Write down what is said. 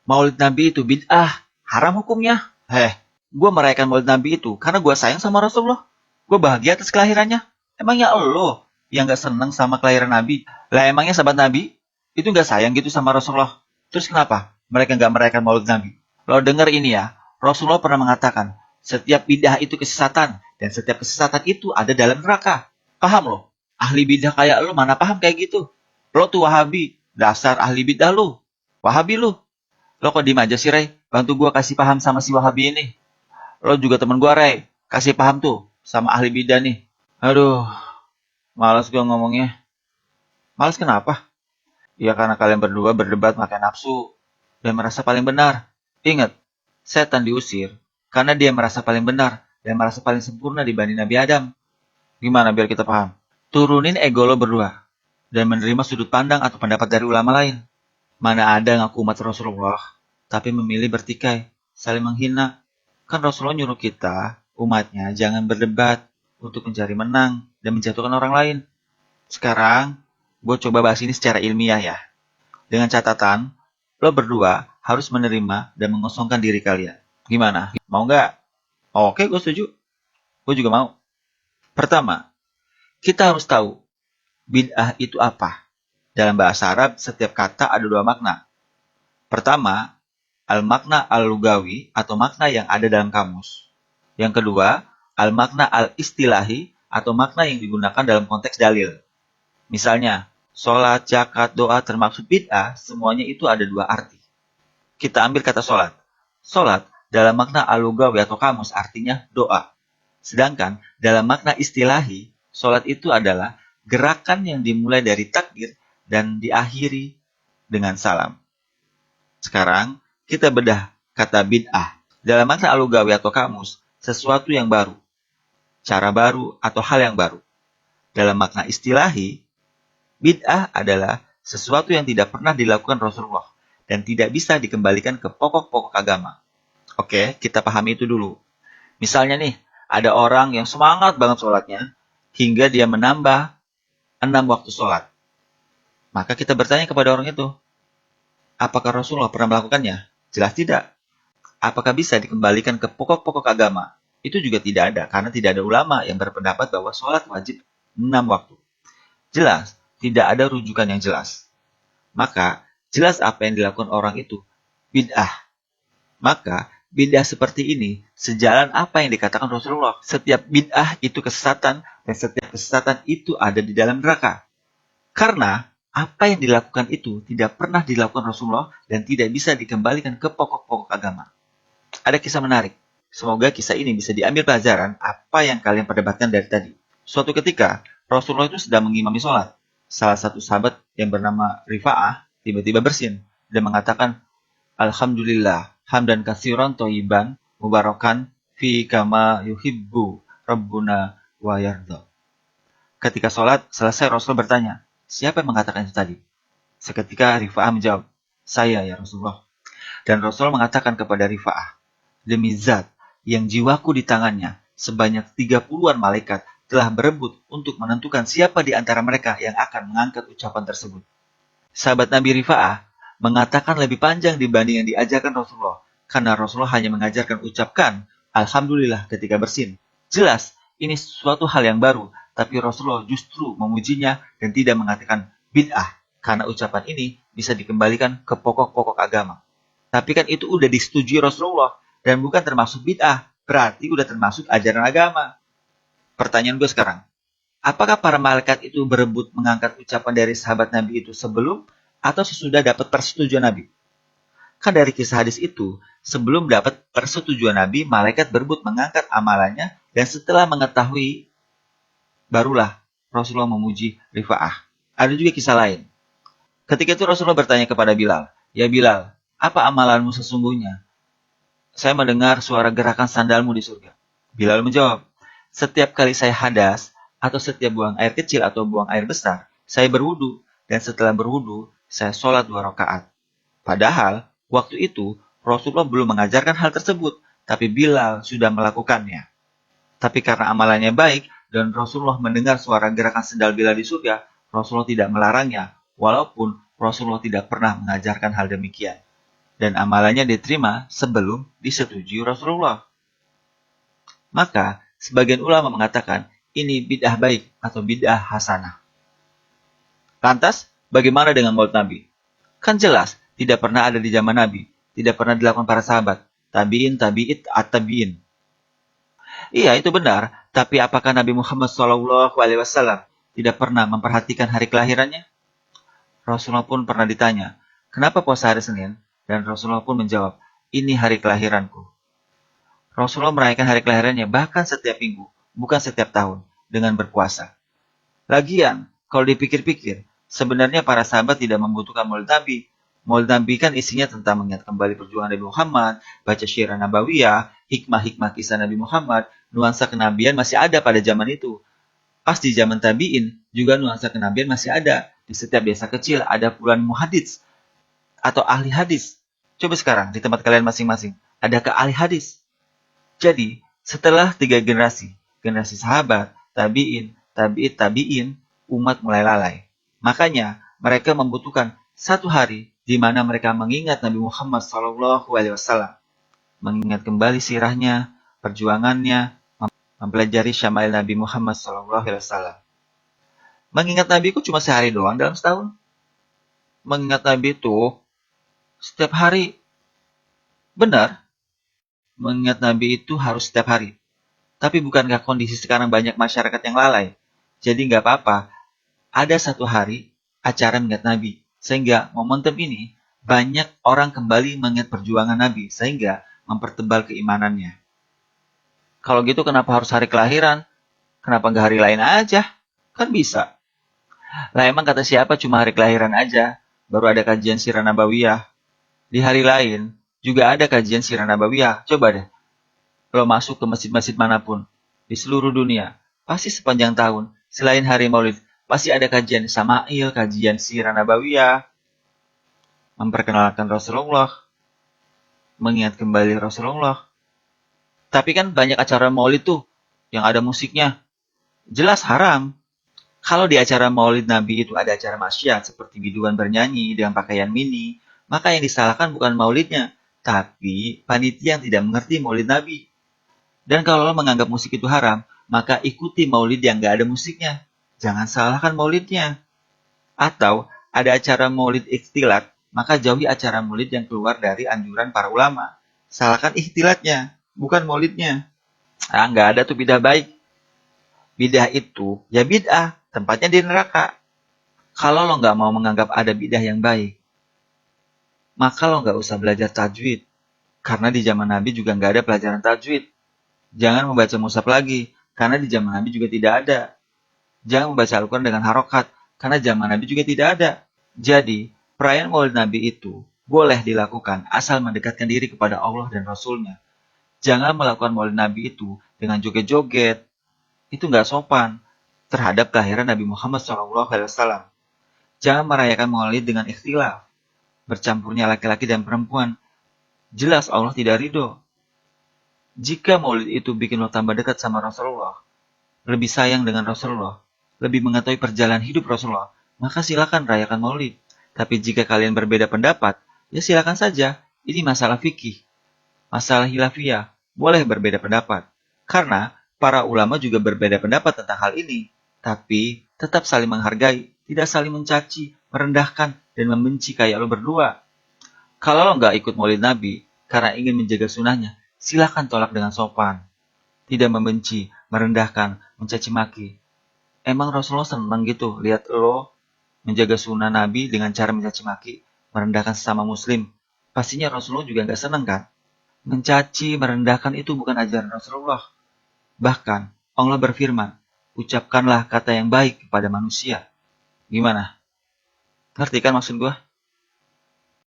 Maulid Nabi itu bid'ah, haram hukumnya. Gue merayakan Maulid Nabi itu karena gue sayang sama Rasulullah. Gue bahagia atas kelahirannya. Emangnya lo yang gak seneng sama kelahiran Nabi? Lah emangnya sahabat Nabi itu gak sayang gitu sama Rasulullah? Terus kenapa mereka gak merayakan Maulid Nabi? Lo denger ini ya, Rasulullah pernah mengatakan, setiap bid'ah itu kesesatan, dan setiap kesesatan itu ada dalam neraka. Paham lo? Ahli bid'ah kayak lo mana paham kayak gitu? Lo tuh Wahabi, dasar ahli bid'ah lo. Wahabi lo. Lo kok diem aja sih, Ray? Bantu gue kasih paham sama si Wahabi ini. Lo juga temen gue, Ray. Kasih paham tuh sama ahli bidah nih. Aduh, malas gue ngomongnya. Malas kenapa? Ya karena kalian berdua berdebat makan nafsu dan merasa paling benar. Ingat, setan diusir karena dia merasa paling benar dan merasa paling sempurna dibanding Nabi Adam. Gimana biar kita paham? Turunin ego lo berdua dan menerima sudut pandang atau pendapat dari ulama lain. Mana ada ngaku umat Rasulullah, tapi memilih bertikai, saling menghina. Kan Rasulullah nyuruh kita, umatnya, jangan berdebat untuk mencari menang dan menjatuhkan orang lain. Sekarang, gue coba bahas ini secara ilmiah ya. Dengan catatan, lo berdua harus menerima dan mengosongkan diri kalian. Gimana? Mau nggak? Oke, gue setuju. Gue juga mau. Pertama, kita harus tahu, bid'ah itu apa? Dalam bahasa Arab, setiap kata ada dua makna. Pertama, al-makna al-lugawi atau makna yang ada dalam kamus. Yang kedua, al-makna al-istilahi atau makna yang digunakan dalam konteks dalil. Misalnya, sholat, zakat, doa termasuk bid'ah, semuanya itu ada dua arti. Kita ambil kata sholat. Sholat dalam makna al-lugawi atau kamus artinya doa. Sedangkan dalam makna istilahi, sholat itu adalah gerakan yang dimulai dari takbir dan diakhiri dengan salam. Sekarang, kita bedah kata bid'ah. Dalam makna al-lugawi atau kamus, sesuatu yang baru, cara baru, atau hal yang baru. Dalam makna istilahi, bid'ah adalah sesuatu yang tidak pernah dilakukan Rasulullah dan tidak bisa dikembalikan ke pokok-pokok agama. Oke, kita pahami itu dulu. Misalnya nih, ada orang yang semangat banget sholatnya, hingga dia menambah 6 waktu sholat. Maka kita bertanya kepada orang itu, apakah Rasulullah pernah melakukannya? Jelas tidak. Apakah bisa dikembalikan ke pokok-pokok agama? Itu juga tidak ada, karena tidak ada ulama yang berpendapat bahwa sholat wajib 6 waktu. Jelas, tidak ada rujukan yang jelas. Maka, jelas apa yang dilakukan orang itu, bid'ah. Maka, bid'ah seperti ini, sejalan apa yang dikatakan Rasulullah. Setiap bid'ah itu kesesatan, dan setiap kesesatan itu ada di dalam neraka. Karena, apa yang dilakukan itu tidak pernah dilakukan Rasulullah dan tidak bisa dikembalikan ke pokok-pokok agama. Ada kisah menarik. Semoga kisah ini bisa diambil pelajaran apa yang kalian perdebatkan dari tadi. Suatu ketika, Rasulullah itu sedang mengimami sholat. Salah satu sahabat yang bernama Rifa'ah tiba-tiba bersin dan mengatakan, Alhamdulillah, hamdan katsiran thayyiban mubarakan fi kama yuhibbu Rabbuna wa yardha. Ketika sholat selesai, Rasul bertanya, siapa yang mengatakan itu tadi? Seketika Rifa'ah menjawab, saya ya Rasulullah. Dan Rasul mengatakan kepada Rifa'ah, demi zat yang jiwaku di tangannya, sebanyak 30-an malaikat telah berebut untuk menentukan siapa di antara mereka yang akan mengangkat ucapan tersebut. Sahabat Nabi Rifa'ah mengatakan lebih panjang dibanding yang diajarkan Rasulullah, karena Rasulullah hanya mengajarkan ucapkan Alhamdulillah ketika bersin. Jelas, ini suatu hal yang baru, tapi Rasulullah justru memujinya dan tidak mengatakan bid'ah, karena ucapan ini bisa dikembalikan ke pokok-pokok agama. Tapi kan itu udah disetujui Rasulullah, dan bukan termasuk bid'ah, berarti udah termasuk ajaran agama. Pertanyaan gue sekarang, apakah para malaikat itu berebut mengangkat ucapan dari sahabat Nabi itu sebelum atau sesudah dapat persetujuan Nabi? Kan dari kisah hadis itu, sebelum dapat persetujuan Nabi, malaikat berebut mengangkat amalannya, dan setelah mengetahui, barulah Rasulullah memuji Rifa'ah. Ada juga kisah lain. Ketika itu Rasulullah bertanya kepada Bilal, ya Bilal, apa amalanmu sesungguhnya? Saya mendengar suara gerakan sandalmu di surga. Bilal menjawab, setiap kali saya hadas, atau setiap buang air kecil atau buang air besar, saya berwudu, dan setelah berwudu, saya sholat 2 rakaat. Padahal, waktu itu, Rasulullah belum mengajarkan hal tersebut, tapi Bilal sudah melakukannya. Tapi karena amalannya baik, dan Rasulullah mendengar suara gerakan sendal Bilal di surga, Rasulullah tidak melarangnya, walaupun Rasulullah tidak pernah mengajarkan hal demikian. dan amalannya diterima sebelum disetujui Rasulullah. Maka, sebagian ulama mengatakan ini bid'ah baik atau bid'ah hasanah. Lantas, bagaimana dengan Maulid Nabi? Kan jelas, tidak pernah ada di zaman Nabi, tidak pernah dilakukan para sahabat, tabi'in, tabi'it, at-tabi'in. Iya, itu benar, tapi apakah Nabi Muhammad SAW tidak pernah memperhatikan hari kelahirannya? Rasulullah pun pernah ditanya, kenapa puasa hari Senin? Dan Rasulullah pun menjawab, ini hari kelahiranku. Rasulullah merayakan hari kelahirannya bahkan setiap minggu, bukan setiap tahun, dengan berpuasa. Lagian, kalau dipikir-pikir, sebenarnya para sahabat tidak membutuhkan Maulid Nabi. Maulid Nabi kan isinya tentang mengingat kembali perjuangan Nabi Muhammad, baca syiar nabawiyah, hikmah-hikmah kisah Nabi Muhammad, nuansa kenabian masih ada pada zaman itu. Pas di zaman tabi'in, juga nuansa kenabian masih ada. Di setiap desa kecil ada puluhan muhadits atau ahli hadis. Coba sekarang di tempat kalian masing-masing, adakah ahli hadis? Jadi, setelah 3 generasi, generasi sahabat, tabi'in, tabi'it, tabi'in, umat mulai lalai. Makanya, mereka membutuhkan satu hari di mana mereka mengingat Nabi Muhammad SAW, mengingat kembali sirahnya, perjuangannya, mempelajari syama'il Nabi Muhammad SAW. Mengingat Nabi itu cuma sehari doang dalam setahun. Mengingat Nabi itu setiap hari. Benar, mengingat Nabi itu harus setiap hari. Tapi bukankah kondisi sekarang banyak masyarakat yang lalai? Jadi nggak apa-apa, ada satu hari acara mengingat Nabi. Sehingga momentum ini banyak orang kembali mengingat perjuangan Nabi. Sehingga mempertebal keimanannya. Kalau gitu kenapa harus hari kelahiran? Kenapa nggak hari lain aja? Kan bisa. Lah emang kata siapa cuma hari kelahiran aja? Baru ada kajian sirah nabawiyah. Di hari lain juga ada kajian sirah nabawiyah. Coba deh, lo masuk ke masjid-masjid manapun di seluruh dunia, pasti sepanjang tahun, selain hari Maulid, pasti ada kajian Sama'il, kajian sirah nabawiyah, memperkenalkan Rasulullah, mengingat kembali Rasulullah. Tapi kan banyak acara Maulid tuh yang ada musiknya. Jelas haram. Kalau di acara Maulid Nabi itu ada acara maksiat seperti biduan bernyanyi dengan pakaian mini, maka yang disalahkan bukan maulidnya, tapi panitia yang tidak mengerti Maulid Nabi. Dan kalau lo menganggap musik itu haram, maka ikuti Maulid yang gak ada musiknya. Jangan salahkan Maulidnya. Atau ada acara Maulid ikhtilat, maka jauhi acara Maulid yang keluar dari anjuran para ulama. Salahkan ikhtilatnya, bukan Maulidnya. Ah, nggak ada tuh bidah baik. Bidah itu ya bid'ah, tempatnya di neraka. Kalau lo nggak mau menganggap ada bidah yang baik, maka lo nggak usah belajar tajwid. Karena di zaman Nabi juga nggak ada pelajaran tajwid. Jangan membaca mushaf lagi, karena di zaman Nabi juga tidak ada. Jangan membaca Al-Quran dengan harokat, karena zaman Nabi juga tidak ada. Jadi, perayaan Maulid Nabi itu boleh dilakukan asal mendekatkan diri kepada Allah dan Rasulnya. Jangan melakukan Maulid Nabi itu dengan joget-joget. Itu nggak sopan terhadap kelahiran Nabi Muhammad SAW. Jangan merayakan Maulid dengan ikhtilaf, bercampurnya laki-laki dan perempuan. Jelas Allah tidak ridho. Jika Maulid itu bikin lo tambah dekat sama Rasulullah, lebih sayang dengan Rasulullah, lebih mengetahui perjalanan hidup Rasulullah, maka silakan rayakan Maulid. Tapi jika kalian berbeda pendapat, ya silakan saja. Ini masalah fikih, masalah hilafiyah, boleh berbeda pendapat. Karena para ulama juga berbeda pendapat tentang hal ini. Tapi tetap saling menghargai, tidak saling mencaci, merendahkan, dan membenci kayak lo berdua. Kalau lo nggak ikut Maulid Nabi karena ingin menjaga sunnahnya, silakan tolak dengan sopan. Tidak membenci, merendahkan, mencaci maki. Emang Rasulullah senang gitu lihat lo menjaga sunnah Nabi dengan cara mencaci maki, merendahkan sesama muslim. Pastinya Rasulullah juga nggak senang kan? Mencaci, merendahkan itu bukan ajaran Rasulullah. Bahkan Allah berfirman, ucapkanlah kata yang baik kepada manusia. Gimana? Ngerti kan maksud gue?